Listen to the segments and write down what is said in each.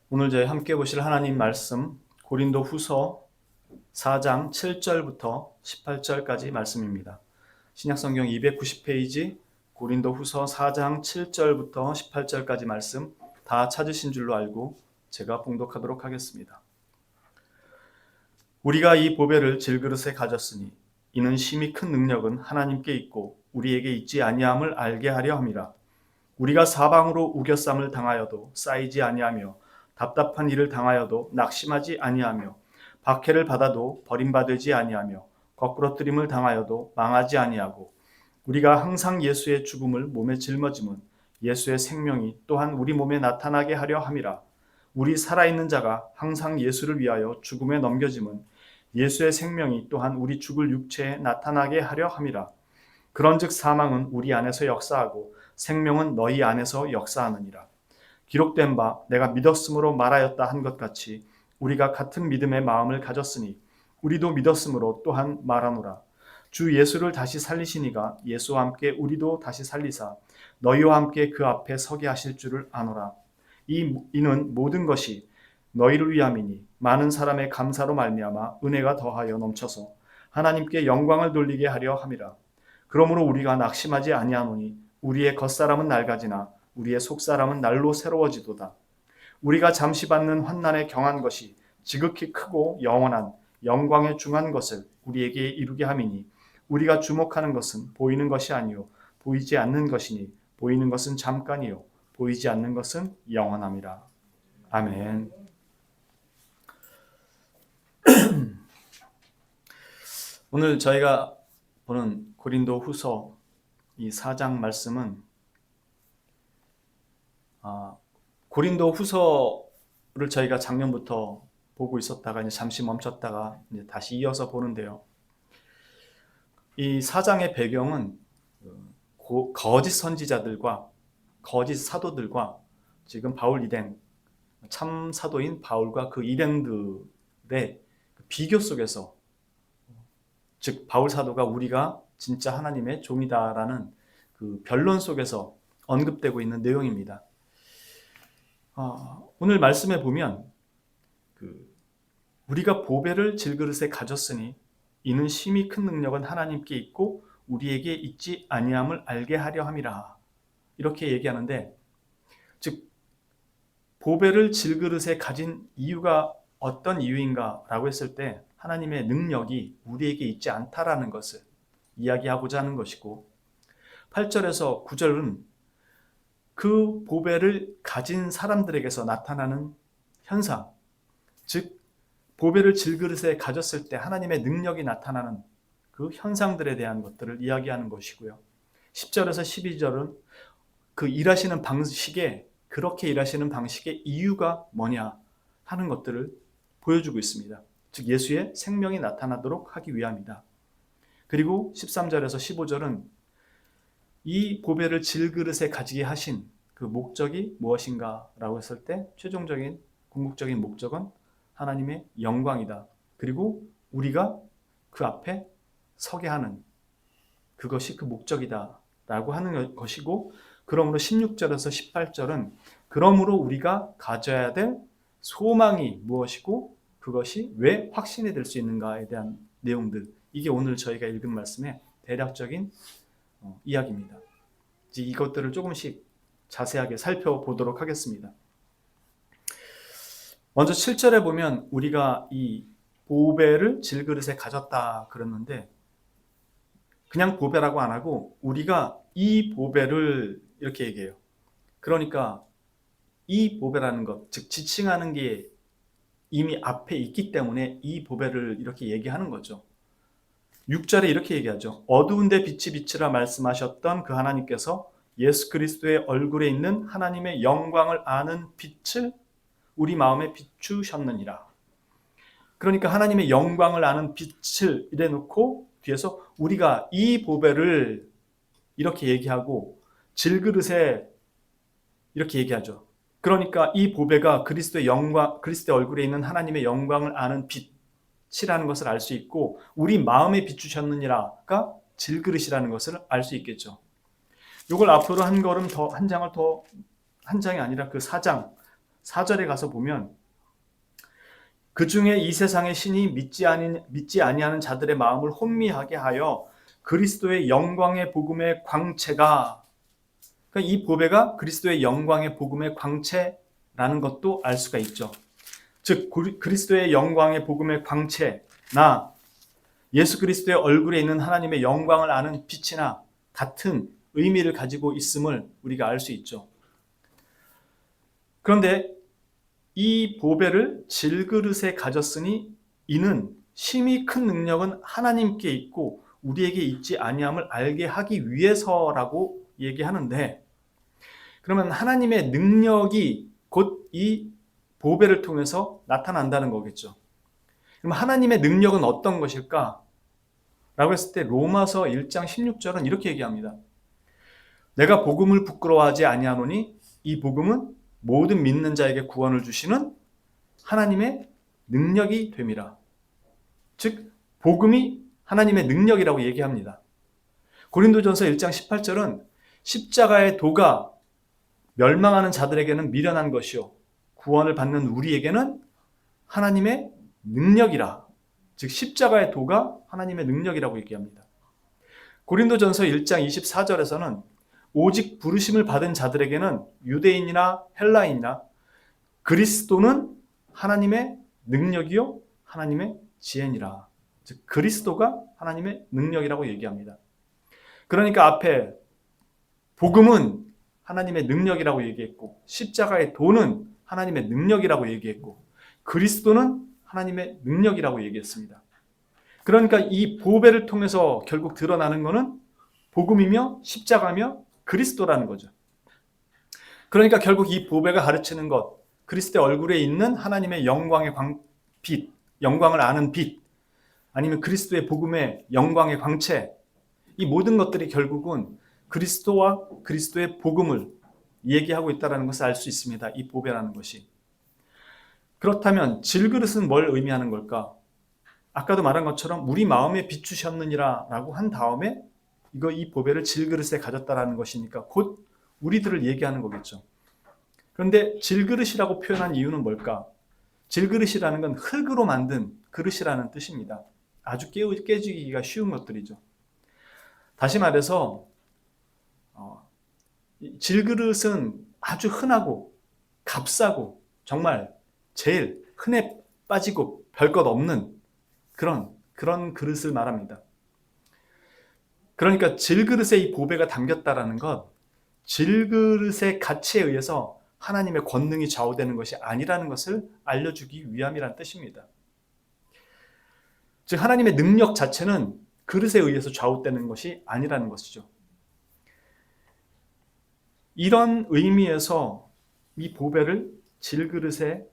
오늘 저희 함께 보실 하나님 말씀 고린도 후서 4장 7절부터 18절까지 말씀입니다. 신약성경 290페이지 고린도 후서 4장 7절부터 18절까지 말씀 다 찾으신 줄로 알고 제가 봉독하도록 하겠습니다. 우리가 이 보배를 질그릇에 가졌으니 이는 심히 큰 능력은 하나님께 있고 우리에게 있지 아니함을 알게 하려 함이라. 우리가 사방으로 우겨쌈을 당하여도 쌓이지 아니하며 답답한 일을 당하여도 낙심하지 아니하며 박해를 받아도 버림받지 아니하며 거꾸러뜨림을 당하여도 망하지 아니하고 우리가 항상 예수의 죽음을 몸에 짊어짐은 예수의 생명이 또한 우리 몸에 나타나게 하려 함이라. 우리 살아있는 자가 항상 예수를 위하여 죽음에 넘겨짐은 예수의 생명이 또한 우리 죽을 육체에 나타나게 하려 함이라. 그런즉 사망은 우리 안에서 역사하고 생명은 너희 안에서 역사하느니라. 기록된 바 내가 믿었으므로 말하였다 한 것 같이 우리가 같은 믿음의 마음을 가졌으니 우리도 믿었으므로 또한 말하노라. 주 예수를 다시 살리시니가 예수와 함께 우리도 다시 살리사 너희와 함께 그 앞에 서게 하실 줄을 아노라. 이는 모든 것이 너희를 위함이니 많은 사람의 감사로 말미암아 은혜가 더하여 넘쳐서 하나님께 영광을 돌리게 하려 함이라. 그러므로 우리가 낙심하지 아니하노니 우리의 겉사람은 낡아지나 우리의 속사람은 날로 새로워지도다. 우리가 잠시 받는 환난에 경한 것이 지극히 크고 영원한 영광에 중한 것을 우리에게 이루게 함이니 우리가 주목하는 것은 보이는 것이 아니요 보이지 않는 것이니 보이는 것은 잠깐이요 보이지 않는 것은 영원함이라. 아멘. 오늘 저희가 보는 고린도 후서 이 4장 말씀은 고린도 후서를 저희가 작년부터 보고 있었다가 이제 잠시 멈췄다가 이제 다시 이어서 보는데요. 이 4장의 배경은 거짓 선지자들과 거짓 사도들과 지금 바울 일행, 참 사도인 바울과 그 일행들의 비교 속에서, 즉 바울 사도가 우리가 진짜 하나님의 종이다라는 그 변론 속에서 언급되고 있는 내용입니다. 오늘 말씀에 보면 우리가 보배를 질그릇에 가졌으니 이는 심히 큰 능력은 하나님께 있고 우리에게 있지 아니함을 알게 하려 함이라 이렇게 얘기하는데, 즉 보배를 질그릇에 가진 이유가 어떤 이유인가 라고 했을 때 하나님의 능력이 우리에게 있지 않다라는 것을 이야기하고자 하는 것이고, 8절에서 9절은 그 보배를 가진 사람들에게서 나타나는 현상, 즉 보배를 질그릇에 가졌을 때 하나님의 능력이 나타나는 그 현상들에 대한 것들을 이야기하는 것이고요. 10절에서 12절은 그 일하시는 방식에, 그렇게 일하시는 방식의 이유가 뭐냐 하는 것들을 보여주고 있습니다. 즉 예수의 생명이 나타나도록 하기 위함이다. 그리고 13절에서 15절은 이 보배를 질그릇에 가지게 하신 그 목적이 무엇인가 라고 했을 때 최종적인 궁극적인 목적은 하나님의 영광이다. 그리고 우리가 그 앞에 서게 하는 그것이 그 목적이다 라고 하는 것이고, 그러므로 16절에서 18절은 그러므로 우리가 가져야 될 소망이 무엇이고 그것이 왜 확신이 될 수 있는가에 대한 내용들, 이게 오늘 저희가 읽은 말씀의 대략적인 이야기입니다. 이것들을 조금씩 자세하게 살펴보도록 하겠습니다. 먼저 7절에 보면 우리가 이 보배를 질그릇에 가졌다 그랬는데, 그냥 보배라고 안 하고 우리가 이 보배를 이렇게 얘기해요. 그러니까 이 보배라는 것, 즉 지칭하는 게 이미 앞에 있기 때문에 이 보배를 이렇게 얘기하는 거죠. 6절에 이렇게 얘기하죠. 어두운데 빛이 비치라 말씀하셨던 그 하나님께서 예수 그리스도의 얼굴에 있는 하나님의 영광을 아는 빛을 우리 마음에 비추셨느니라. 그러니까 하나님의 영광을 아는 빛을 이래 놓고 뒤에서 우리가 이 보배를 이렇게 얘기하고 질그릇에 이렇게 얘기하죠. 그러니까 이 보배가 그리스도의 영광, 그리스도의 얼굴에 있는 하나님의 영광을 아는 빛이라는 것을 알 수 있고, 우리 마음에 비추셨느니라가 질그릇이라는 것을 알 수 있겠죠. 이걸 앞으로 한 걸음 더, 한 장이 아니라 그 4장 4절에 가서 보면 그 중에 이 세상의 신이 믿지 아니하는 자들의 마음을 혼미하게 하여 그리스도의 영광의 복음의 광채가, 그러니까 이 보배가 그리스도의 영광의 복음의 광채라는 것도 알 수가 있죠. 즉 그리스도의 영광의 복음의 광채나 예수 그리스도의 얼굴에 있는 하나님의 영광을 아는 빛이나 같은 의미를 가지고 있음을 우리가 알 수 있죠. 그런데 이 보배를 질그릇에 가졌으니 이는 심히 큰 능력은 하나님께 있고 우리에게 있지 아니함을 알게 하기 위해서라고 얘기하는데, 그러면 하나님의 능력이 곧 이 보배를 통해서 나타난다는 거겠죠. 그럼 하나님의 능력은 어떤 것일까? 라고 했을 때 로마서 1장 16절은 이렇게 얘기합니다. 내가 복음을 부끄러워하지 아니하노니 이 복음은 모든 믿는 자에게 구원을 주시는 하나님의 능력이 됨이라. 즉 복음이 하나님의 능력이라고 얘기합니다. 고린도전서 1장 18절은 십자가의 도가 멸망하는 자들에게는 미련한 것이요 구원을 받는 우리에게는 하나님의 능력이라. 즉 십자가의 도가 하나님의 능력이라고 얘기합니다. 고린도전서 1장 24절에서는 오직 부르심을 받은 자들에게는 유대인이나 헬라인이나 그리스도는 하나님의 능력이요 하나님의 지혜니라. 즉 그리스도가 하나님의 능력이라고 얘기합니다. 그러니까 앞에 복음은 하나님의 능력이라고 얘기했고 십자가의 도는 하나님의 능력이라고 얘기했고 그리스도는 하나님의 능력이라고 얘기했습니다. 그러니까 이 보배를 통해서 결국 드러나는 것은 복음이며 십자가며 그리스도라는 거죠. 그러니까 결국 이 보배가 가르치는 것, 그리스도의 얼굴에 있는 하나님의 영광의 빛, 영광을 아는 빛, 아니면 그리스도의 복음의 영광의 광채, 이 모든 것들이 결국은 그리스도와 그리스도의 복음을 얘기하고 있다는 것을 알 수 있습니다. 이 보배라는 것이. 그렇다면 질그릇은 뭘 의미하는 걸까? 아까도 말한 것처럼 우리 마음에 비추셨느니라 라고 한 다음에 이 보배를 질그릇에 가졌다라는 것이니까 곧 우리들을 얘기하는 거겠죠. 그런데 질그릇이라고 표현한 이유는 뭘까? 질그릇이라는 건 흙으로 만든 그릇이라는 뜻입니다. 아주 깨지기가 쉬운 것들이죠. 다시 말해서 질그릇은 아주 흔하고 값싸고 정말 제일 흔해 빠지고 별것 없는 그런 그릇을 말합니다. 그러니까 질그릇에 이 보배가 담겼다라는 것, 질그릇의 가치에 의해서 하나님의 권능이 좌우되는 것이 아니라는 것을 알려주기 위함이란 뜻입니다. 즉 하나님의 능력 자체는 그릇에 의해서 좌우되는 것이 아니라는 것이죠. 이런 의미에서 이 보배를 질그릇에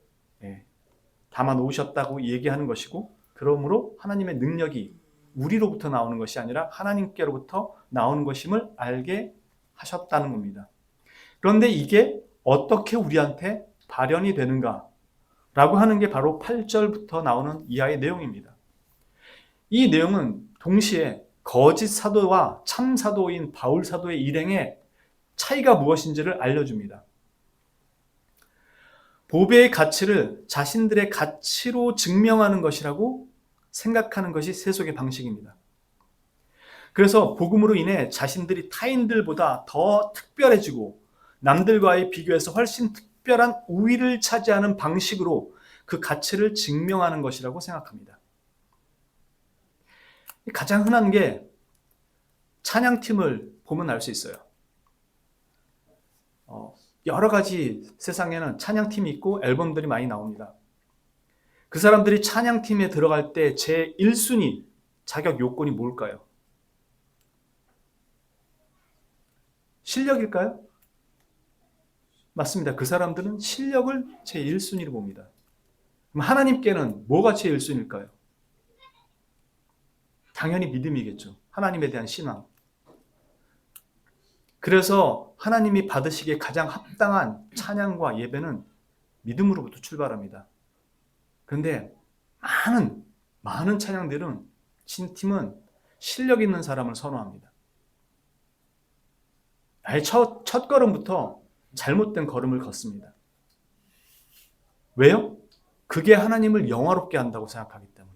담아 놓으셨다고 얘기하는 것이고, 그러므로 하나님의 능력이 우리로부터 나오는 것이 아니라 하나님께로부터 나오는 것임을 알게 하셨다는 겁니다. 그런데 이게 어떻게 우리한테 발현이 되는가 라고 하는 게 바로 8절부터 나오는 이하의 내용입니다. 이 내용은 동시에 거짓 사도와 참 사도인 바울 사도의 일행의 차이가 무엇인지를 알려줍니다. 보배의 가치를 자신들의 가치로 증명하는 것이라고 생각하는 것이 세속의 방식입니다. 그래서 복음으로 인해 자신들이 타인들보다 더 특별해지고 남들과의 비교해서 훨씬 특별한 우위를 차지하는 방식으로 그 가치를 증명하는 것이라고 생각합니다. 가장 흔한 게 찬양팀을 보면 알 수 있어요. 여러 가지 세상에는 찬양팀이 있고 앨범들이 많이 나옵니다. 그 사람들이 찬양팀에 들어갈 때 제 1순위 자격 요건이 뭘까요? 실력일까요? 맞습니다. 그 사람들은 실력을 제 1순위로 봅니다. 그럼 하나님께는 뭐가 제 1순위일까요? 당연히 믿음이겠죠. 하나님에 대한 신앙. 그래서 하나님이 받으시기에 가장 합당한 찬양과 예배는 믿음으로부터 출발합니다. 그런데 많은 찬양들은 팀은 실력 있는 사람을 선호합니다. 아예 첫 걸음부터 잘못된 걸음을 걷습니다. 왜요? 그게 하나님을 영화롭게 한다고 생각하기 때문에.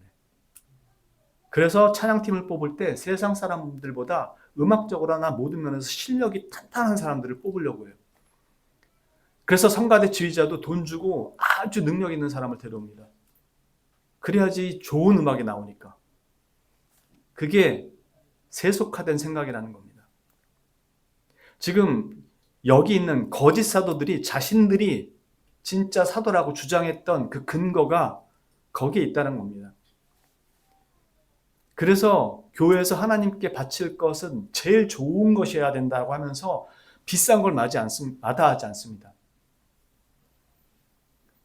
그래서 찬양팀을 뽑을 때 세상 사람들보다 음악적으로나 모든 면에서 실력이 탄탄한 사람들을 뽑으려고 해요. 그래서 성가대 지휘자도 돈 주고 아주 능력 있는 사람을 데려옵니다. 그래야지 좋은 음악이 나오니까. 그게 세속화된 생각이라는 겁니다. 지금 여기 있는 거짓 사도들이 자신들이 진짜 사도라고 주장했던 그 근거가 거기에 있다는 겁니다. 그래서 교회에서 하나님께 바칠 것은 제일 좋은 것이어야 된다고 하면서 비싼 걸 마다하지 않습니다.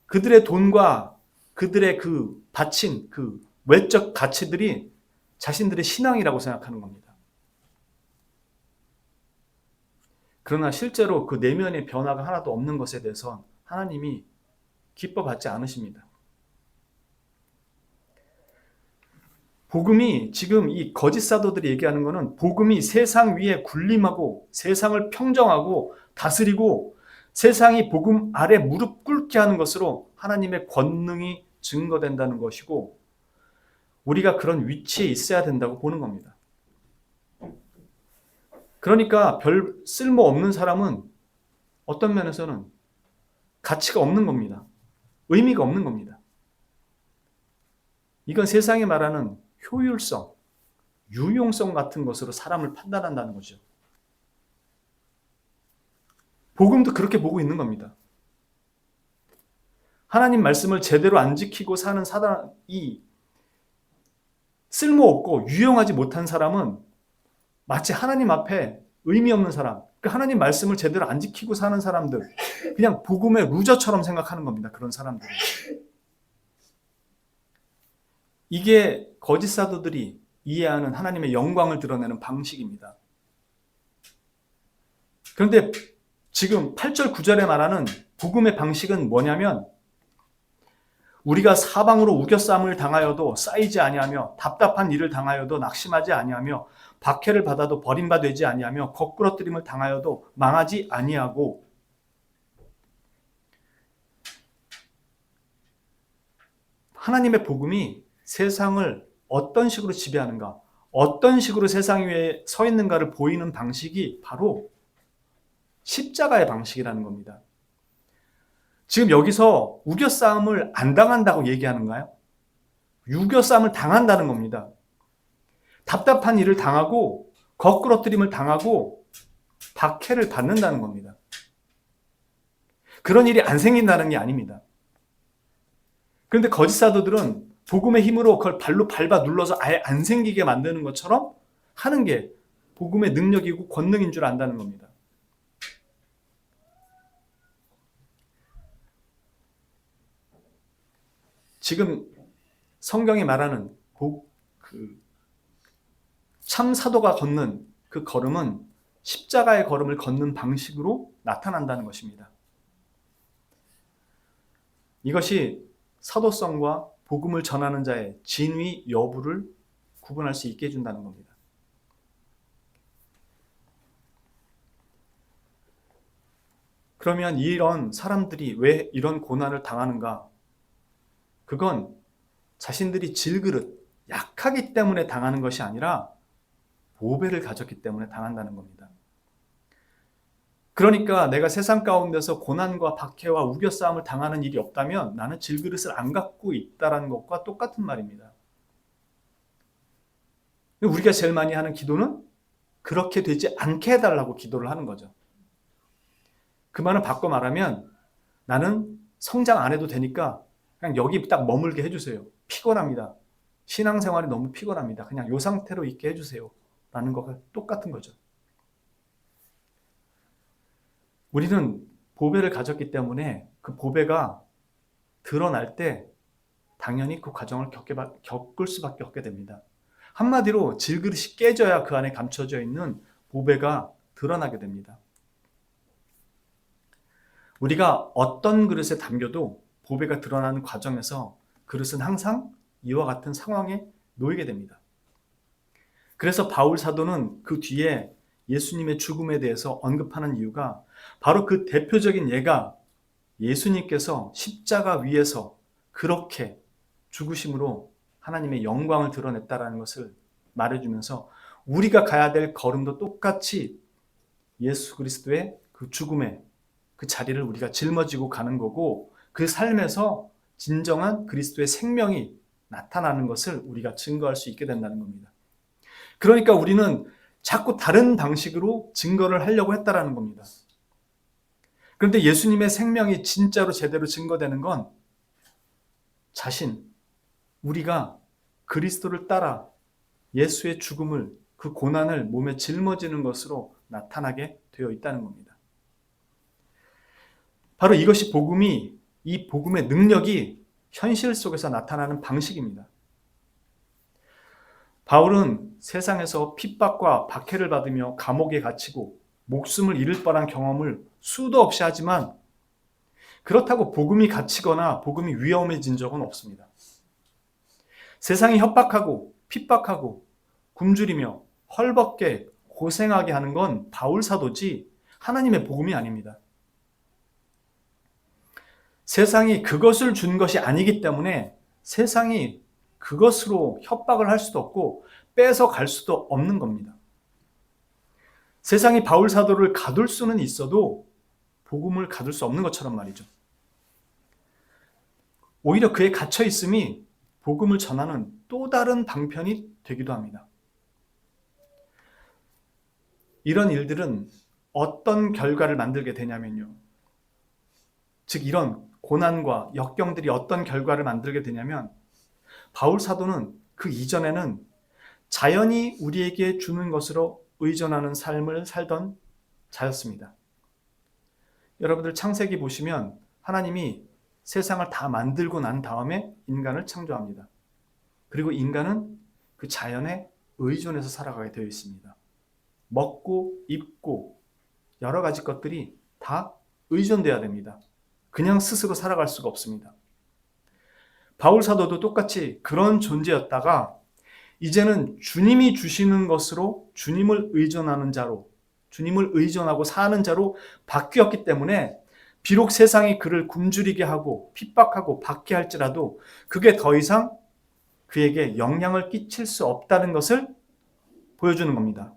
그들의 돈과 그들의 그 바친 그 외적 가치들이 자신들의 신앙이라고 생각하는 겁니다. 그러나 실제로 그 내면의 변화가 하나도 없는 것에 대해서 하나님이 기뻐받지 않으십니다. 복음이 지금 이 거짓 사도들이 얘기하는 것은 복음이 세상 위에 군림하고 세상을 평정하고 다스리고 세상이 복음 아래 무릎 꿇게 하는 것으로 하나님의 권능이 증거된다는 것이고 우리가 그런 위치에 있어야 된다고 보는 겁니다. 그러니까 별 쓸모없는 사람은 어떤 면에서는 가치가 없는 겁니다. 의미가 없는 겁니다. 이건 세상이 말하는 효율성, 유용성 같은 것으로 사람을 판단한다는 거죠. 복음도 그렇게 보고 있는 겁니다. 하나님 말씀을 제대로 안 지키고 사는 사람이 쓸모없고 유용하지 못한 사람은 마치 하나님 앞에 의미 없는 사람, 하나님 말씀을 제대로 안 지키고 사는 사람들, 그냥 복음의 루저처럼 생각하는 겁니다. 그런 사람들은. 이게 거짓 사도들이 이해하는 하나님의 영광을 드러내는 방식입니다. 그런데 지금 8절 9절에 말하는 복음의 방식은 뭐냐면 우리가 사방으로 우겨싸움을 당하여도 쌓이지 아니하며 답답한 일을 당하여도 낙심하지 아니하며 박해를 받아도 버림받지 아니하며 거꾸러뜨림을 당하여도 망하지 아니하고 하나님의 복음이 세상을 어떤 식으로 지배하는가, 어떤 식으로 세상 위에 서 있는가를 보이는 방식이 바로 십자가의 방식이라는 겁니다. 지금 여기서 우겨싸움을 안 당한다고 얘기하는가요? 우겨싸움을 당한다는 겁니다. 답답한 일을 당하고 거꾸러뜨림을 당하고 박해를 받는다는 겁니다. 그런 일이 안 생긴다는 게 아닙니다. 그런데 거짓 사도들은 복음의 힘으로 그걸 발로 밟아 눌러서 아예 안 생기게 만드는 것처럼 하는 게 복음의 능력이고 권능인 줄 안다는 겁니다. 지금 성경이 말하는 참 사도가 걷는 그 걸음은 십자가의 걸음을 걷는 방식으로 나타난다는 것입니다. 이것이 사도성과 복음을 전하는 자의 진위 여부를 구분할 수 있게 해준다는 겁니다. 그러면 이런 사람들이 왜 이런 고난을 당하는가? 그건 자신들이 질그릇, 약하기 때문에 당하는 것이 아니라 보배를 가졌기 때문에 당한다는 겁니다. 그러니까 내가 세상 가운데서 고난과 박해와 우겨싸움을 당하는 일이 없다면 나는 질그릇을 안 갖고 있다는 것과 똑같은 말입니다. 우리가 제일 많이 하는 기도는 그렇게 되지 않게 해달라고 기도를 하는 거죠. 그 말은 바꿔 말하면 나는 성장 안 해도 되니까 그냥 여기 딱 머물게 해주세요. 피곤합니다. 신앙생활이 너무 피곤합니다. 그냥 이 상태로 있게 해주세요. 라는 것과 똑같은 거죠. 우리는 보배를 가졌기 때문에 그 보배가 드러날 때 당연히 그 과정을 겪을 수밖에 없게 됩니다. 한마디로 질그릇이 깨져야 그 안에 감춰져 있는 보배가 드러나게 됩니다. 우리가 어떤 그릇에 담겨도 보배가 드러나는 과정에서 그릇은 항상 이와 같은 상황에 놓이게 됩니다. 그래서 바울 사도는 그 뒤에 예수님의 죽음에 대해서 언급하는 이유가 바로 그 대표적인 예가 예수님께서 십자가 위에서 그렇게 죽으심으로 하나님의 영광을 드러냈다라는 것을 말해주면서 우리가 가야 될 걸음도 똑같이 예수 그리스도의 그 죽음의 그 자리를 우리가 짊어지고 가는 거고, 그 삶에서 진정한 그리스도의 생명이 나타나는 것을 우리가 증거할 수 있게 된다는 겁니다. 그러니까 우리는 자꾸 다른 방식으로 증거를 하려고 했다라는 겁니다. 그런데 예수님의 생명이 진짜로 제대로 증거되는 건 우리가 그리스도를 따라 예수의 죽음을, 그 고난을 몸에 짊어지는 것으로 나타나게 되어 있다는 겁니다. 바로 이것이 이 복음의 능력이 현실 속에서 나타나는 방식입니다. 바울은 세상에서 핍박과 박해를 받으며 감옥에 갇히고 목숨을 잃을 뻔한 경험을 수도 없이 하지만, 그렇다고 복음이 갇히거나 복음이 위험해진 적은 없습니다. 세상이 협박하고 핍박하고 굶주리며 헐벗게 고생하게 하는 건 바울 사도지 하나님의 복음이 아닙니다. 세상이 그것을 준 것이 아니기 때문에 세상이 그것으로 협박을 할 수도 없고 뺏어갈 수도 없는 겁니다. 세상이 바울 사도를 가둘 수는 있어도 복음을 가둘 수 없는 것처럼 말이죠. 오히려 그에 갇혀 있음이 복음을 전하는 또 다른 방편이 되기도 합니다. 이런 일들은 어떤 결과를 만들게 되냐면요. 즉 이런 고난과 역경들이 어떤 결과를 만들게 되냐면, 바울 사도는 그 이전에는 자연이 우리에게 주는 것으로 의존하는 삶을 살던 자였습니다. 여러분들 창세기 보시면 하나님이 세상을 다 만들고 난 다음에 인간을 창조합니다. 그리고 인간은 그 자연에 의존해서 살아가게 되어 있습니다. 먹고 입고 여러 가지 것들이 다 의존돼야 됩니다. 그냥 스스로 살아갈 수가 없습니다. 바울 사도도 똑같이 그런 존재였다가 이제는 주님이 주시는 것으로 주님을 의존하는 자로, 주님을 의존하고 사는 자로 바뀌었기 때문에 비록 세상이 그를 굶주리게 하고 핍박하고 박해할지라도 그게 더 이상 그에게 영향을 끼칠 수 없다는 것을 보여주는 겁니다.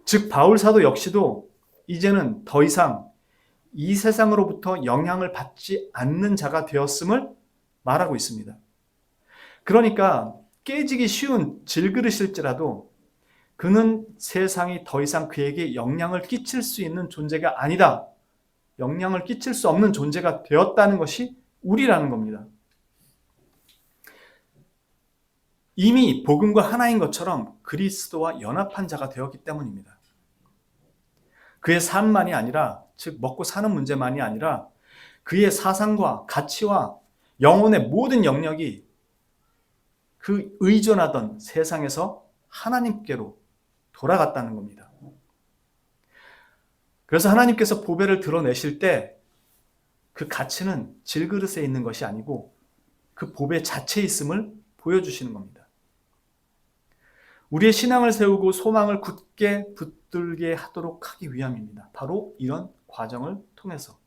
즉 바울 사도 역시도 이제는 더 이상 이 세상으로부터 영향을 받지 않는 자가 되었음을 말하고 있습니다. 그러니까 깨지기 쉬운 질그릇일지라도 그는 세상이 더 이상 그에게 영향을 끼칠 수 있는 존재가 아니다. 영향을 끼칠 수 없는 존재가 되었다는 것이 우리라는 겁니다. 이미 복음과 하나인 것처럼 그리스도와 연합한 자가 되었기 때문입니다. 그의 삶만이 아니라, 즉 먹고 사는 문제만이 아니라 그의 사상과 가치와 영혼의 모든 영역이 그 의존하던 세상에서 하나님께로 돌아갔다는 겁니다. 그래서 하나님께서 보배를 드러내실 때 그 가치는 질그릇에 있는 것이 아니고 그 보배 자체에 있음을 보여주시는 겁니다. 우리의 신앙을 세우고 소망을 굳게 붙들게 하도록 하기 위함입니다. 바로 이런 과정을 통해서.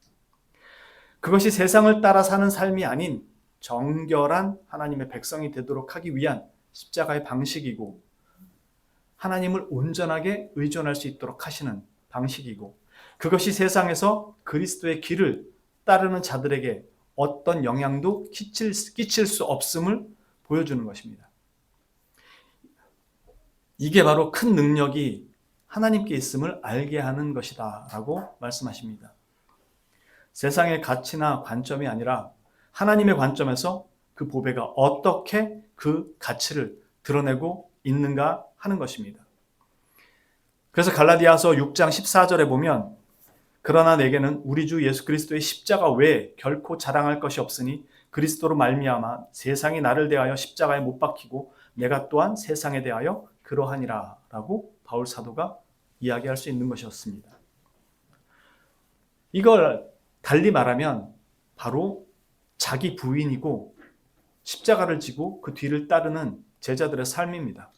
그것이 세상을 따라 사는 삶이 아닌 정결한 하나님의 백성이 되도록 하기 위한 십자가의 방식이고, 하나님을 온전하게 의존할 수 있도록 하시는 방식이고, 그것이 세상에서 그리스도의 길을 따르는 자들에게 어떤 영향도 끼칠 수 없음을 보여주는 것입니다. 이게 바로 큰 능력이 하나님께 있음을 알게 하는 것이다 라고 말씀하십니다. 세상의 가치나 관점이 아니라 하나님의 관점에서 그 보배가 어떻게 그 가치를 드러내고 있는가 하는 것입니다. 그래서 갈라디아서 6장 14절에 보면, 그러나 내게는 우리 주 예수 그리스도의 십자가 외에 결코 자랑할 것이 없으니 그리스도로 말미암아 세상이 나를 대하여 십자가에 못 박히고 내가 또한 세상에 대하여 그러하니라 라고 바울 사도가 이야기할 수 있는 것이었습니다. 이걸 달리 말하면 바로 자기 부인이고 십자가를 지고 그 뒤를 따르는 제자들의 삶입니다.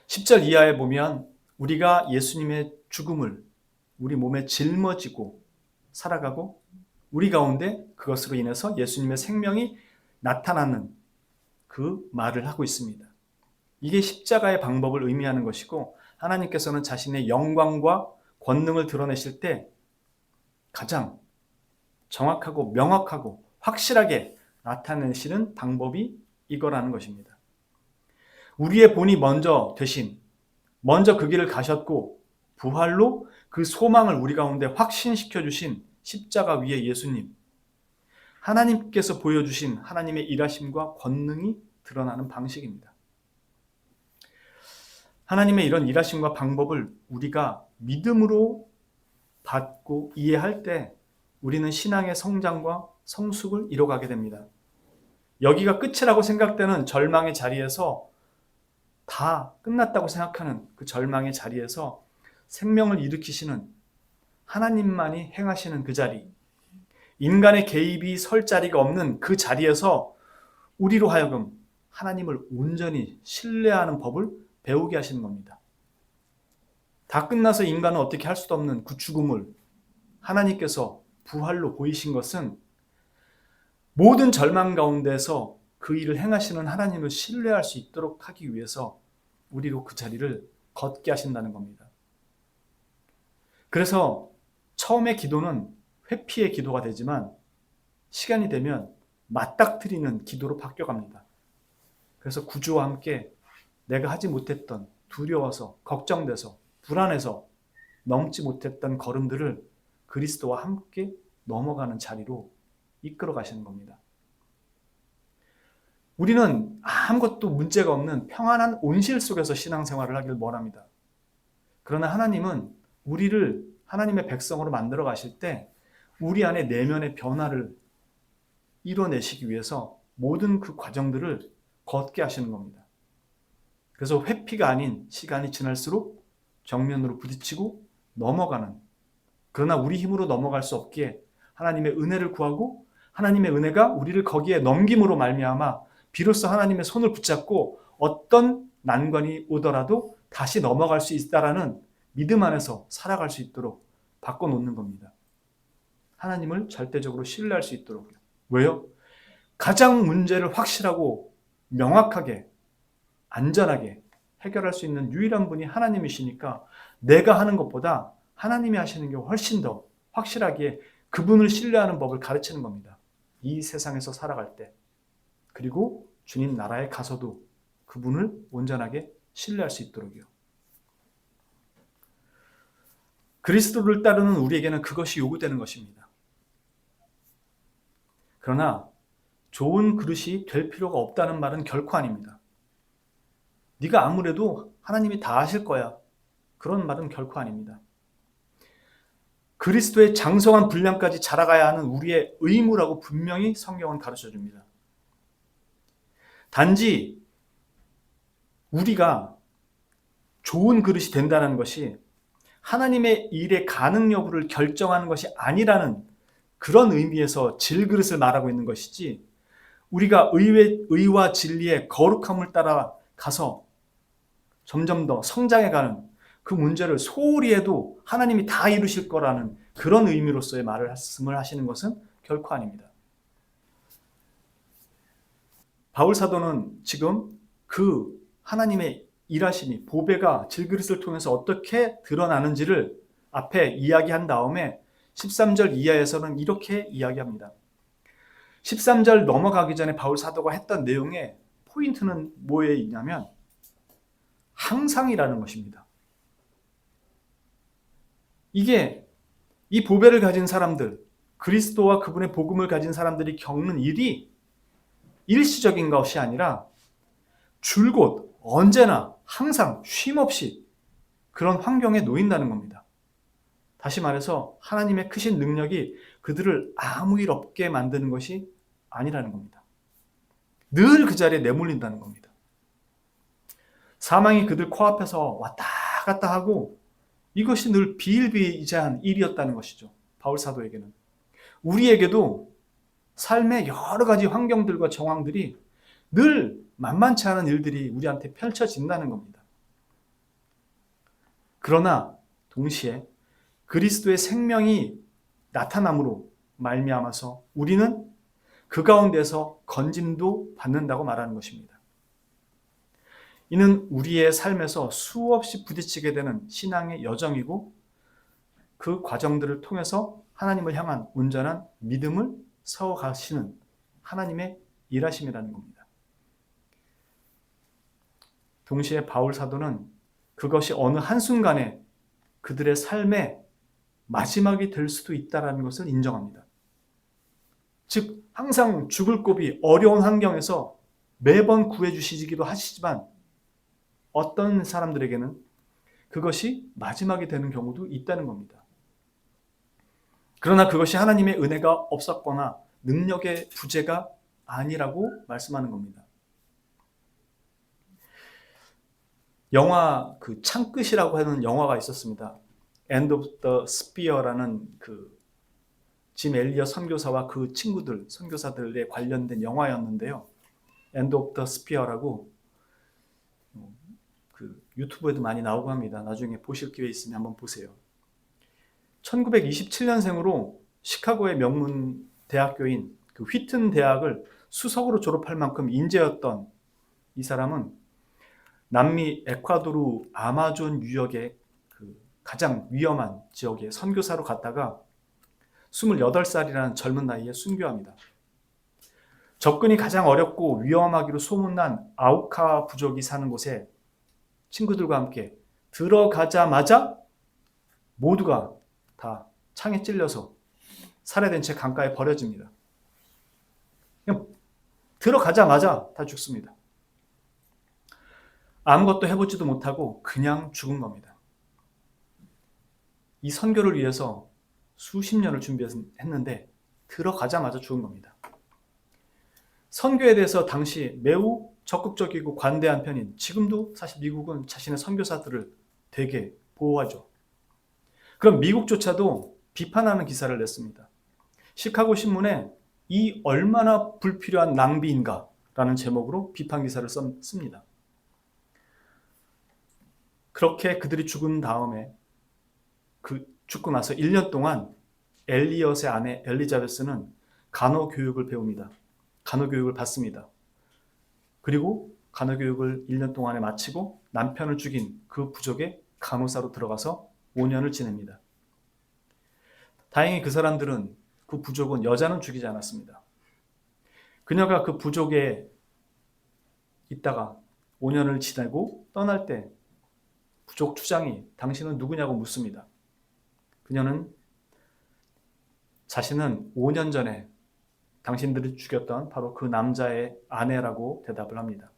10절 이하에 보면 우리가 예수님의 죽음을 우리 몸에 짊어지고 살아가고 우리 가운데 그것으로 인해서 예수님의 생명이 나타나는 그 말을 하고 있습니다. 이게 십자가의 방법을 의미하는 것이고 하나님께서는 자신의 영광과 권능을 드러내실 때 가장 정확하고 명확하고 확실하게 나타내시는 방법이 이거라는 것입니다. 우리의 본이 먼저 되신, 먼저 그 길을 가셨고 부활로 그 소망을 우리 가운데 확신시켜 주신 십자가 위에 예수님, 하나님께서 보여주신 하나님의 일하심과 권능이 드러나는 방식입니다. 하나님의 이런 일하심과 방법을 우리가 믿음으로 받고 이해할 때 우리는 신앙의 성장과 성숙을 이뤄가게 됩니다. 여기가 끝이라고 생각되는 절망의 자리에서 다 끝났다고 생각하는 그 절망의 자리에서 생명을 일으키시는 하나님만이 행하시는 그 자리, 인간의 개입이 설 자리가 없는 그 자리에서 우리로 하여금 하나님을 온전히 신뢰하는 법을 배우게 하시는 겁니다. 다 끝나서 인간은 어떻게 할 수도 없는 그 죽음을 하나님께서 부활로 보이신 것은 모든 절망 가운데서 그 일을 행하시는 하나님을 신뢰할 수 있도록 하기 위해서 우리로 그 자리를 걷게 하신다는 겁니다. 그래서 처음에 기도는 회피의 기도가 되지만 시간이 되면 맞닥뜨리는 기도로 바뀌어갑니다. 그래서 구주와 함께 내가 하지 못했던, 두려워서, 걱정돼서, 불안해서 넘지 못했던 걸음들을 그리스도와 함께 넘어가는 자리로 이끌어 가시는 겁니다. 우리는 아무것도 문제가 없는 평안한 온실 속에서 신앙생활을 하길 원합니다. 그러나 하나님은 우리를 하나님의 백성으로 만들어 가실 때 우리 안에 내면의 변화를 이뤄내시기 위해서 모든 그 과정들을 걷게 하시는 겁니다. 그래서 회피가 아닌 시간이 지날수록 정면으로 부딪히고 넘어가는, 그러나 우리 힘으로 넘어갈 수 없기에 하나님의 은혜를 구하고 하나님의 은혜가 우리를 거기에 넘김으로 말미암아 비로소 하나님의 손을 붙잡고 어떤 난관이 오더라도 다시 넘어갈 수 있다라는 믿음 안에서 살아갈 수 있도록 바꿔놓는 겁니다. 하나님을 절대적으로 신뢰할 수 있도록. 왜요? 가장 문제를 확실하고 명확하게 안전하게 해결할 수 있는 유일한 분이 하나님이시니까 내가 하는 것보다 하나님이 하시는 게 훨씬 더 확실하게 그분을 신뢰하는 법을 가르치는 겁니다. 이 세상에서 살아갈 때. 그리고 주님 나라에 가서도 그분을 온전하게 신뢰할 수 있도록요. 그리스도를 따르는 우리에게는 그것이 요구되는 것입니다. 그러나 좋은 그릇이 될 필요가 없다는 말은 결코 아닙니다. 네가 아무래도 하나님이 다 하실 거야. 그런 말은 결코 아닙니다. 그리스도의 장성한 분량까지 자라가야 하는 우리의 의무라고 분명히 성경은 가르쳐 줍니다. 단지 우리가 좋은 그릇이 된다는 것이 하나님의 일의 가능 여부를 결정하는 것이 아니라는 그런 의미에서 질그릇을 말하고 있는 것이지, 우리가 의와 진리의 거룩함을 따라 가서 점점 더 성장해가는 그 문제를 소홀히 해도 하나님이 다 이루실 거라는 그런 의미로서의 말씀을 하시는 것은 결코 아닙니다. 바울 사도는 지금 그 하나님의 일하심이, 보배가 질그릇을 통해서 어떻게 드러나는지를 앞에 이야기한 다음에 13절 이하에서는 이렇게 이야기합니다. 13절 넘어가기 전에 바울 사도가 했던 내용의 포인트는 뭐에 있냐면 항상이라는 것입니다. 이게 이 보배를 가진 사람들, 그리스도와 그분의 복음을 가진 사람들이 겪는 일이 일시적인 것이 아니라 줄곧 언제나 항상 쉼없이 그런 환경에 놓인다는 겁니다. 다시 말해서 하나님의 크신 능력이 그들을 아무 일 없게 만드는 것이 아니라는 겁니다. 늘 그 자리에 내몰린다는 겁니다. 사망이 그들 코앞에서 왔다 갔다 하고 이것이 늘 비일비재한 일이었다는 것이죠. 바울 사도에게는. 우리에게도 삶의 여러 가지 환경들과 정황들이 늘 만만치 않은 일들이 우리한테 펼쳐진다는 겁니다. 그러나 동시에 그리스도의 생명이 나타남으로 말미암아서 우리는 그 가운데서 건짐도 받는다고 말하는 것입니다. 이는 우리의 삶에서 수없이 부딪히게 되는 신앙의 여정이고 그 과정들을 통해서 하나님을 향한 온전한 믿음을 세워가시는 하나님의 일하심이라는 겁니다. 동시에 바울 사도는 그것이 어느 한순간에 그들의 삶의 마지막이 될 수도 있다는 것을 인정합니다. 즉 항상 죽을 고비 어려운 환경에서 매번 구해주시기도 하시지만 어떤 사람들에게는 그것이 마지막이 되는 경우도 있다는 겁니다. 그러나 그것이 하나님의 은혜가 없었거나 능력의 부재가 아니라고 말씀하는 겁니다. 영화 창끝이라고 하는 영화가 있었습니다. End of the Spear라는 짐 엘리엇 선교사와 그 친구들, 선교사들에 관련된 영화였는데요. End of the Spear라고 유튜브에도 많이 나오고 합니다. 나중에 보실 기회 있으면 한번 보세요. 1927년생으로 시카고의 명문 대학교인 휘튼 대학을 수석으로 졸업할 만큼 인재였던 이 사람은 남미 에콰도르 아마존 유역의 가장 위험한 지역에 선교사로 갔다가 28살이라는 젊은 나이에 순교합니다. 접근이 가장 어렵고 위험하기로 소문난 아우카 부족이 사는 곳에 친구들과 함께 들어가자마자 모두가 다 창에 찔려서 살해된 채 강가에 버려집니다. 그냥 들어가자마자 다 죽습니다. 아무것도 해보지도 못하고 그냥 죽은 겁니다. 이 선교를 위해서 수십 년을 준비했는데 들어가자마자 죽은 겁니다. 선교에 대해서 당시 매우 적극적이고 관대한 편인, 지금도 사실 미국은 자신의 선교사들을 되게 보호하죠. 그럼 미국조차도 비판하는 기사를 냈습니다. 시카고 신문에 이 얼마나 불필요한 낭비인가 라는 제목으로 비판 기사를 씁니다. 그렇게 그들이 죽은 다음에 죽고 나서 1년 동안 엘리엇의 아내 엘리자베스는 간호교육을 배웁니다. 간호교육을 받습니다. 그리고 간호교육을 1년 동안에 마치고 남편을 죽인 그 부족의 간호사로 들어가서 5년을 지냅니다. 다행히 그 사람들은, 그 부족은 여자는 죽이지 않았습니다. 그녀가 그 부족에 있다가 5년을 지내고 떠날 때 부족 추장이 당신은 누구냐고 묻습니다. 그녀는 자신은 5년 전에 당신들이 죽였던 바로 그 남자의 아내라고 대답을 합니다.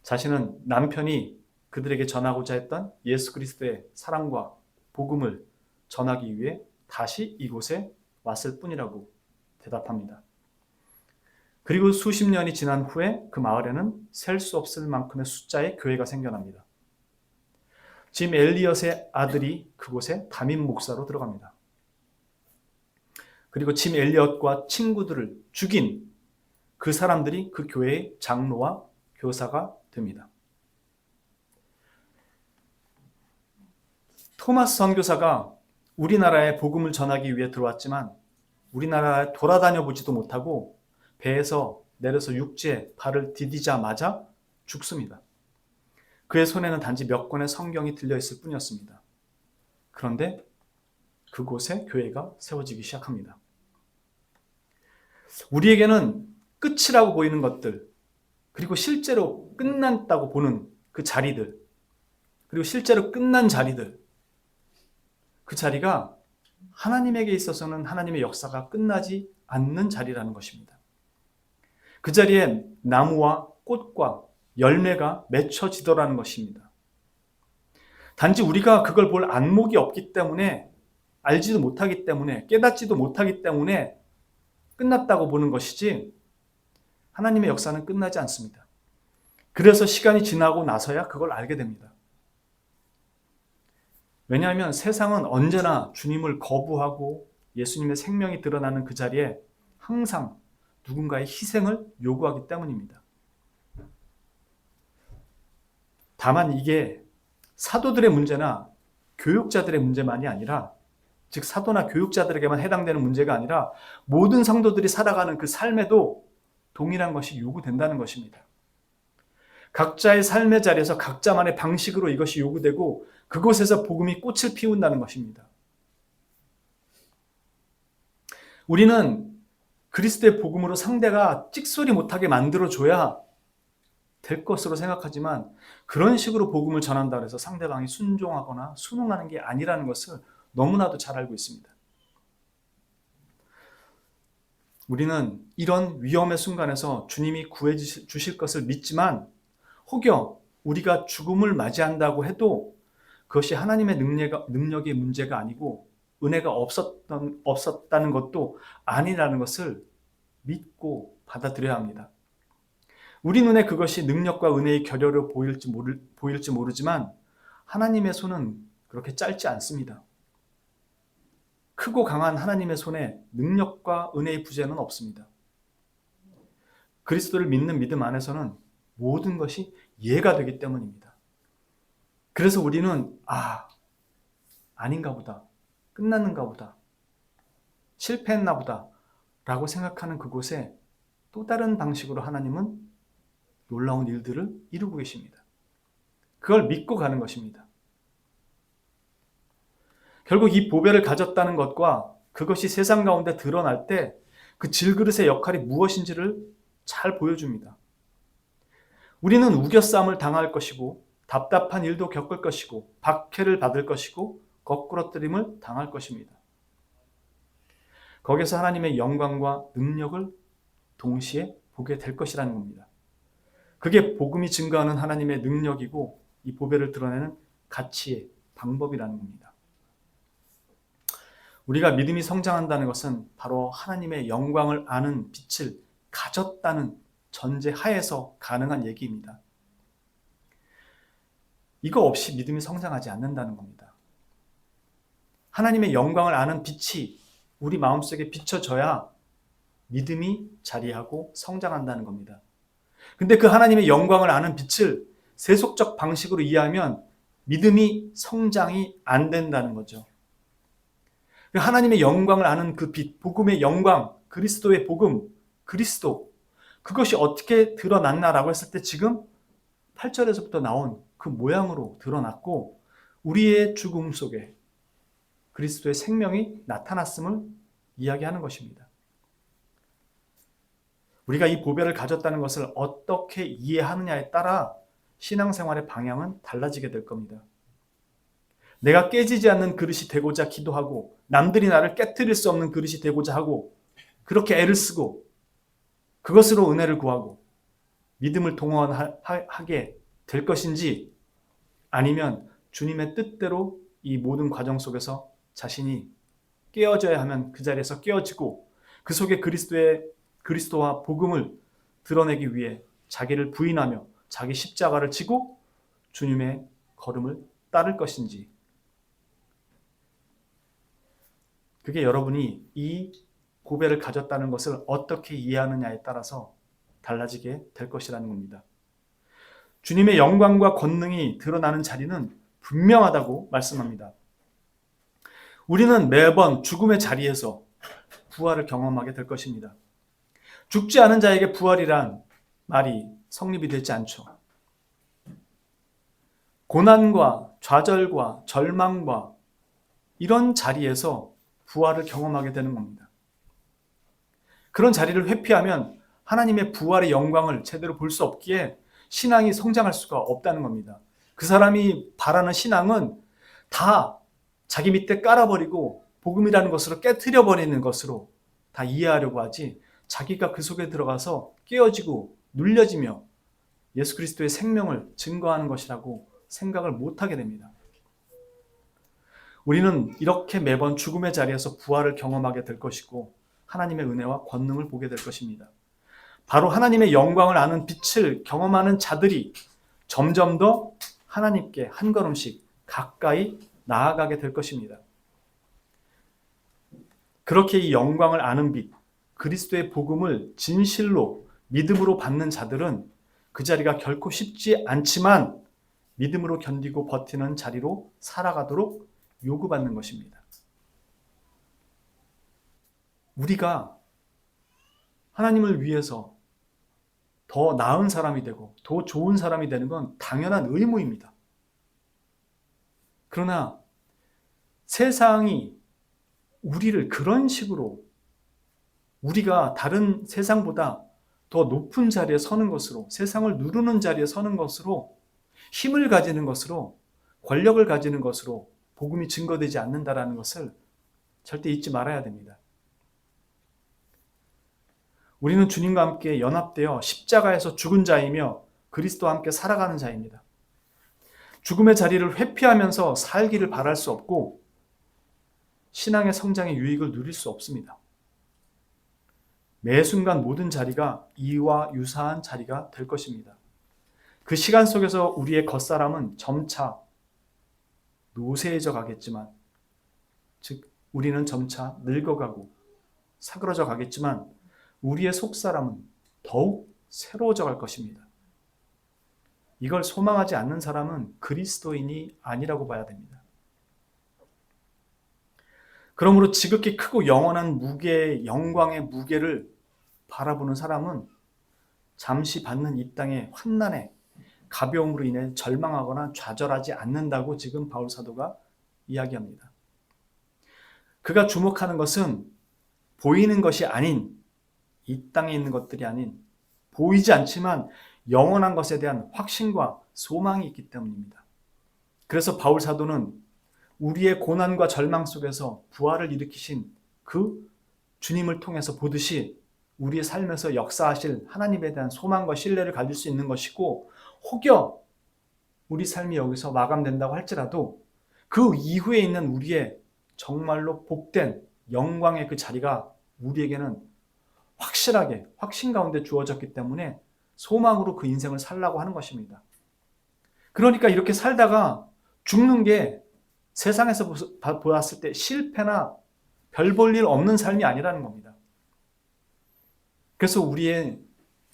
자신은 남편이 그들에게 전하고자 했던 예수 그리스도의 사랑과 복음을 전하기 위해 다시 이곳에 왔을 뿐이라고 대답합니다. 그리고 수십 년이 지난 후에 그 마을에는 셀 수 없을 만큼의 숫자의 교회가 생겨납니다. 짐 엘리엇의 아들이 그곳에 담임 목사로 들어갑니다. 그리고 짐 엘리엇과 친구들을 죽인 그 사람들이 그 교회의 장로와 교사가 됩니다. 토마스 선교사가 우리나라에 복음을 전하기 위해 들어왔지만 우리나라에 돌아다녀 보지도 못하고 배에서 내려서 육지에 발을 디디자마자 죽습니다. 그의 손에는 단지 몇 권의 성경이 들려있을 뿐이었습니다. 그런데 그곳에 교회가 세워지기 시작합니다. 우리에게는 끝이라고 보이는 것들, 그리고 실제로 끝났다고 보는 그 자리들, 그리고 실제로 끝난 자리들, 그 자리가 하나님에게 있어서는 하나님의 역사가 끝나지 않는 자리라는 것입니다. 그 자리에 나무와 꽃과 열매가 맺혀지더라는 것입니다. 단지 우리가 그걸 볼 안목이 없기 때문에, 알지도 못하기 때문에, 깨닫지도 못하기 때문에 끝났다고 보는 것이지 하나님의 역사는 끝나지 않습니다. 그래서 시간이 지나고 나서야 그걸 알게 됩니다. 왜냐하면 세상은 언제나 주님을 거부하고 예수님의 생명이 드러나는 그 자리에 항상 누군가의 희생을 요구하기 때문입니다. 다만 이게 사도들의 문제나 교육자들의 문제만이 아니라 즉 사도나 교육자들에게만 해당되는 문제가 아니라 모든 성도들이 살아가는 그 삶에도 동일한 것이 요구된다는 것입니다. 각자의 삶의 자리에서 각자만의 방식으로 이것이 요구되고 그곳에서 복음이 꽃을 피운다는 것입니다. 우리는 그리스도의 복음으로 상대가 찍소리 못하게 만들어줘야 될 것으로 생각하지만 그런 식으로 복음을 전한다고 해서 상대방이 순종하거나 순응하는 게 아니라는 것을 너무나도 잘 알고 있습니다. 우리는 이런 위험의 순간에서 주님이 구해 주실 것을 믿지만 혹여 우리가 죽음을 맞이한다고 해도 그것이 하나님의 능력의 문제가 아니고 은혜가 없었다는 것도 아니라는 것을 믿고 받아들여야 합니다. 우리 눈에 그것이 능력과 은혜의 결여로 보일지 모르지만 하나님의 손은 그렇게 짧지 않습니다. 크고 강한 하나님의 손에 능력과 은혜의 부재는 없습니다. 그리스도를 믿는 믿음 안에서는 모든 것이 이해가 되기 때문입니다. 그래서 우리는 아닌가 보다, 끝났는가 보다, 실패했나 보다 라고 생각하는 그곳에 또 다른 방식으로 하나님은 놀라운 일들을 이루고 계십니다. 그걸 믿고 가는 것입니다. 결국 이 보배를 가졌다는 것과 그것이 세상 가운데 드러날 때 그 질그릇의 역할이 무엇인지를 잘 보여줍니다. 우리는 우겨싸움을 당할 것이고 답답한 일도 겪을 것이고 박해를 받을 것이고 거꾸러뜨림을 당할 것입니다. 거기서 하나님의 영광과 능력을 동시에 보게 될 것이라는 겁니다. 그게 복음이 증거하는 하나님의 능력이고 이 보배를 드러내는 가치의 방법이라는 겁니다. 우리가 믿음이 성장한다는 것은 바로 하나님의 영광을 아는 빛을 가졌다는 전제 하에서 가능한 얘기입니다. 이거 없이 믿음이 성장하지 않는다는 겁니다. 하나님의 영광을 아는 빛이 우리 마음속에 비춰져야 믿음이 자리하고 성장한다는 겁니다. 근데 그 하나님의 영광을 아는 빛을 세속적 방식으로 이해하면 믿음이 성장이 안 된다는 거죠. 하나님의 영광을 아는 그 빛, 복음의 영광, 그리스도의 복음, 그리스도, 그것이 어떻게 드러났나라고 했을 때 지금 8절에서부터 나온 그 모양으로 드러났고 우리의 죽음 속에 그리스도의 생명이 나타났음을 이야기하는 것입니다. 우리가 이 보배를 가졌다는 것을 어떻게 이해하느냐에 따라 신앙생활의 방향은 달라지게 될 겁니다. 내가 깨지지 않는 그릇이 되고자 기도하고 남들이 나를 깨트릴 수 없는 그릇이 되고자 하고 그렇게 애를 쓰고 그것으로 은혜를 구하고 믿음을 동원하게 될 것인지 아니면 주님의 뜻대로 이 모든 과정 속에서 자신이 깨어져야 하면 그 자리에서 깨어지고 그 속에 그리스도와 복음을 드러내기 위해 자기를 부인하며 자기 십자가를 지고 주님의 걸음을 따를 것인지 그게 여러분이 이 보배를 가졌다는 것을 어떻게 이해하느냐에 따라서 달라지게 될 것이라는 겁니다. 주님의 영광과 권능이 드러나는 자리는 분명하다고 말씀합니다. 우리는 매번 죽음의 자리에서 부활을 경험하게 될 것입니다. 죽지 않은 자에게 부활이란 말이 성립이 되지 않죠. 고난과 좌절과 절망과 이런 자리에서 부활을 경험하게 되는 겁니다. 그런 자리를 회피하면 하나님의 부활의 영광을 제대로 볼 수 없기에 신앙이 성장할 수가 없다는 겁니다. 그 사람이 바라는 신앙은 다 자기 밑에 깔아버리고 복음이라는 것으로 깨트려버리는 것으로 다 이해하려고 하지 자기가 그 속에 들어가서 깨어지고 눌려지며 예수 그리스도의 생명을 증거하는 것이라고 생각을 못하게 됩니다. 우리는 이렇게 매번 죽음의 자리에서 부활을 경험하게 될 것이고 하나님의 은혜와 권능을 보게 될 것입니다. 바로 하나님의 영광을 아는 빛을 경험하는 자들이 점점 더 하나님께 한 걸음씩 가까이 나아가게 될 것입니다. 그렇게 이 영광을 아는 빛, 그리스도의 복음을 진실로 믿음으로 받는 자들은 그 자리가 결코 쉽지 않지만 믿음으로 견디고 버티는 자리로 살아가도록 요구받는 것입니다. 우리가 하나님을 위해서 더 나은 사람이 되고 더 좋은 사람이 되는 건 당연한 의무입니다. 그러나 세상이 우리를 그런 식으로 우리가 다른 세상보다 더 높은 자리에 서는 것으로, 세상을 누르는 자리에 서는 것으로, 힘을 가지는 것으로, 권력을 가지는 것으로 복음이 증거되지 않는다라는 것을 절대 잊지 말아야 됩니다. 우리는 주님과 함께 연합되어 십자가에서 죽은 자이며 그리스도와 함께 살아가는 자입니다. 죽음의 자리를 회피하면서 살기를 바랄 수 없고 신앙의 성장의 유익을 누릴 수 없습니다. 매 순간 모든 자리가 이와 유사한 자리가 될 것입니다. 그 시간 속에서 우리의 겉사람은 점차 노쇠해져 가겠지만, 즉 우리는 점차 늙어가고 사그러져 가겠지만 우리의 속사람은 더욱 새로워져 갈 것입니다. 이걸 소망하지 않는 사람은 그리스도인이 아니라고 봐야 됩니다. 그러므로 지극히 크고 영원한 무게의 영광의 무게를 바라보는 사람은 잠시 받는 이 땅의 환난에 가벼움으로 인해 절망하거나 좌절하지 않는다고 지금 바울 사도가 이야기합니다. 그가 주목하는 것은 보이는 것이 아닌, 이 땅에 있는 것들이 아닌 보이지 않지만 영원한 것에 대한 확신과 소망이 있기 때문입니다. 그래서 바울 사도는 우리의 고난과 절망 속에서 부활을 일으키신 그 주님을 통해서 보듯이 우리의 삶에서 역사하실 하나님에 대한 소망과 신뢰를 가질 수 있는 것이고, 혹여 우리 삶이 여기서 마감된다고 할지라도 그 이후에 있는 우리의 정말로 복된 영광의 그 자리가 우리에게는 확실하게 확신 가운데 주어졌기 때문에 소망으로 그 인생을 살라고 하는 것입니다. 그러니까 이렇게 살다가 죽는 게 세상에서 보았을 때 실패나 별 볼 일 없는 삶이 아니라는 겁니다. 그래서 우리의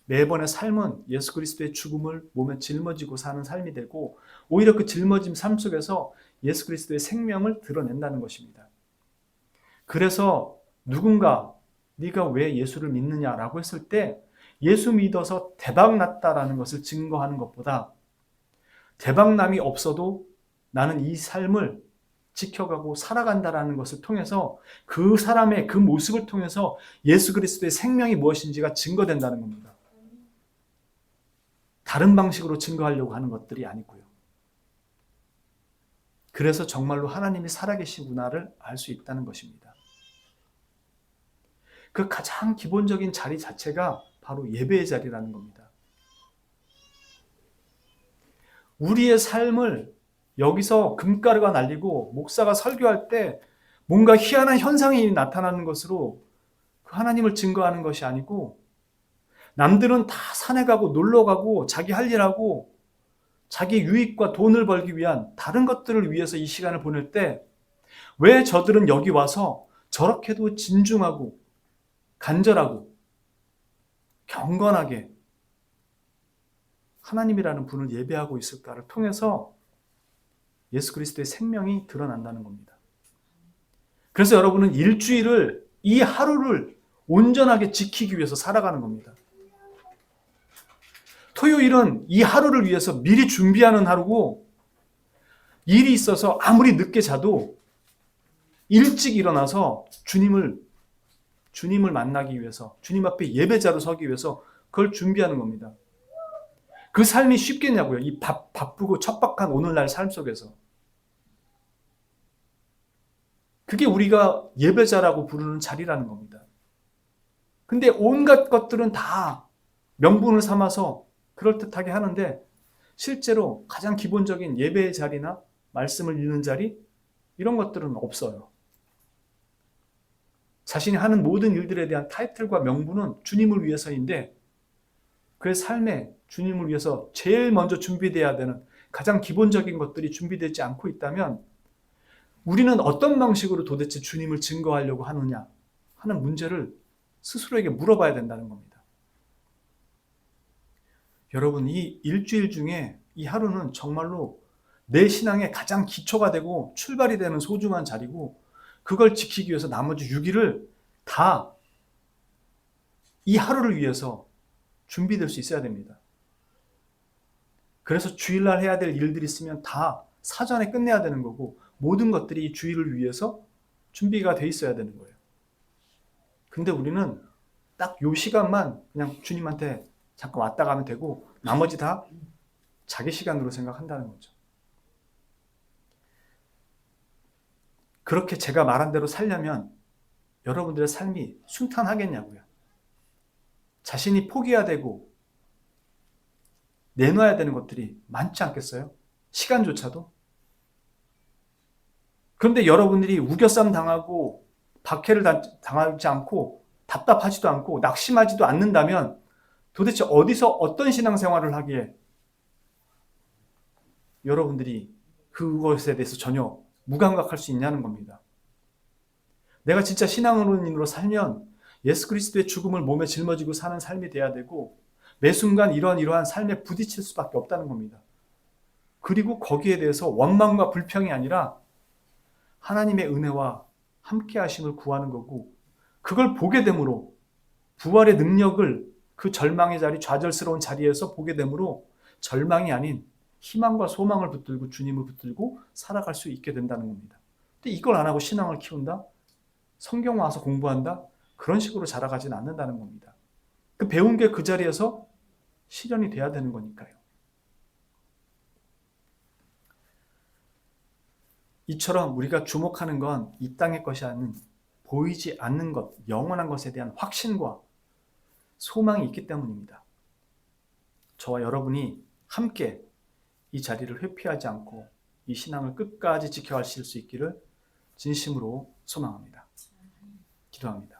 매번의 삶은 예수 그리스도의 죽음을 몸에 짊어지고 사는 삶이 되고, 오히려 그 짊어짐 삶 속에서 예수 그리스도의 생명을 드러낸다는 것입니다. 그래서 누군가 네가 왜 예수를 믿느냐라고 했을 때 예수 믿어서 대박났다라는 것을 증거하는 것보다 대박남이 없어도 나는 이 삶을 지켜가고 살아간다라는 것을 통해서 그 사람의 그 모습을 통해서 예수 그리스도의 생명이 무엇인지가 증거된다는 겁니다. 다른 방식으로 증거하려고 하는 것들이 아니고요. 그래서 정말로 하나님이 살아계시구나를 알 수 있다는 것입니다. 그 가장 기본적인 자리 자체가 바로 예배의 자리라는 겁니다. 우리의 삶을 여기서 금가루가 날리고 목사가 설교할 때 뭔가 희한한 현상이 나타나는 것으로 그 하나님을 증거하는 것이 아니고, 남들은 다 산에 가고 놀러 가고 자기 할 일하고 자기 유익과 돈을 벌기 위한 다른 것들을 위해서 이 시간을 보낼 때 왜 저들은 여기 와서 저렇게도 진중하고 간절하고 경건하게 하나님이라는 분을 예배하고 있을까를 통해서 예수 그리스도의 생명이 드러난다는 겁니다. 그래서 여러분은 일주일을, 이 하루를 온전하게 지키기 위해서 살아가는 겁니다. 토요일은 이 하루를 위해서 미리 준비하는 하루고, 일이 있어서 아무리 늦게 자도 일찍 일어나서 주님을 만나기 위해서, 주님 앞에 예배자로 서기 위해서 그걸 준비하는 겁니다. 그 삶이 쉽겠냐고요. 이 바쁘고 척박한 오늘날 삶 속에서. 그게 우리가 예배자라고 부르는 자리라는 겁니다. 근데 온갖 것들은 다 명분을 삼아서 그럴듯하게 하는데, 실제로 가장 기본적인 예배의 자리나 말씀을 읽는 자리, 이런 것들은 없어요. 자신이 하는 모든 일들에 대한 타이틀과 명분은 주님을 위해서인데, 그의 삶에 주님을 위해서 제일 먼저 준비되어야 되는 가장 기본적인 것들이 준비되지 않고 있다면 우리는 어떤 방식으로 도대체 주님을 증거하려고 하느냐 하는 문제를 스스로에게 물어봐야 된다는 겁니다. 여러분, 이 일주일 중에 이 하루는 정말로 내 신앙의 가장 기초가 되고 출발이 되는 소중한 자리고, 그걸 지키기 위해서 나머지 6일을 다 이 하루를 위해서 준비될 수 있어야 됩니다. 그래서 주일날 해야 될 일들이 있으면 다 사전에 끝내야 되는 거고, 모든 것들이 이 주일을 위해서 준비가 돼 있어야 되는 거예요. 근데 우리는 딱 요 시간만 그냥 주님한테 잠깐 왔다 가면 되고, 나머지 다 자기 시간으로 생각한다는 거죠. 그렇게 제가 말한 대로 살려면 여러분들의 삶이 순탄하겠냐고요. 자신이 포기해야 되고 내놔야 되는 것들이 많지 않겠어요? 시간조차도. 그런데 여러분들이 우겨쌈 당하고 박해를 당하지 않고 답답하지도 않고 낙심하지도 않는다면 도대체 어디서 어떤 신앙생활을 하기에 여러분들이 그것에 대해서 전혀 무감각할 수 있냐는 겁니다. 내가 진짜 신앙인으로 살면 예수 그리스도의 죽음을 몸에 짊어지고 사는 삶이 돼야 되고, 매 순간 이러한 삶에 부딪힐 수밖에 없다는 겁니다. 그리고 거기에 대해서 원망과 불평이 아니라 하나님의 은혜와 함께 하심을 구하는 거고, 그걸 보게 되므로 부활의 능력을 그 절망의 자리, 좌절스러운 자리에서 보게 되므로 절망이 아닌 희망과 소망을 붙들고 주님을 붙들고 살아갈 수 있게 된다는 겁니다. 근데 이걸 안 하고 신앙을 키운다? 성경 와서 공부한다? 그런 식으로 자라가진 않는다는 겁니다. 그 배운 게 그 자리에서 실현이 돼야 되는 거니까요. 이처럼 우리가 주목하는 건 이 땅의 것이 아닌 보이지 않는 것, 영원한 것에 대한 확신과 소망이 있기 때문입니다. 저와 여러분이 함께 이 자리를 회피하지 않고 이 신앙을 끝까지 지켜가실 수 있기를 진심으로 소망합니다. 기도합니다.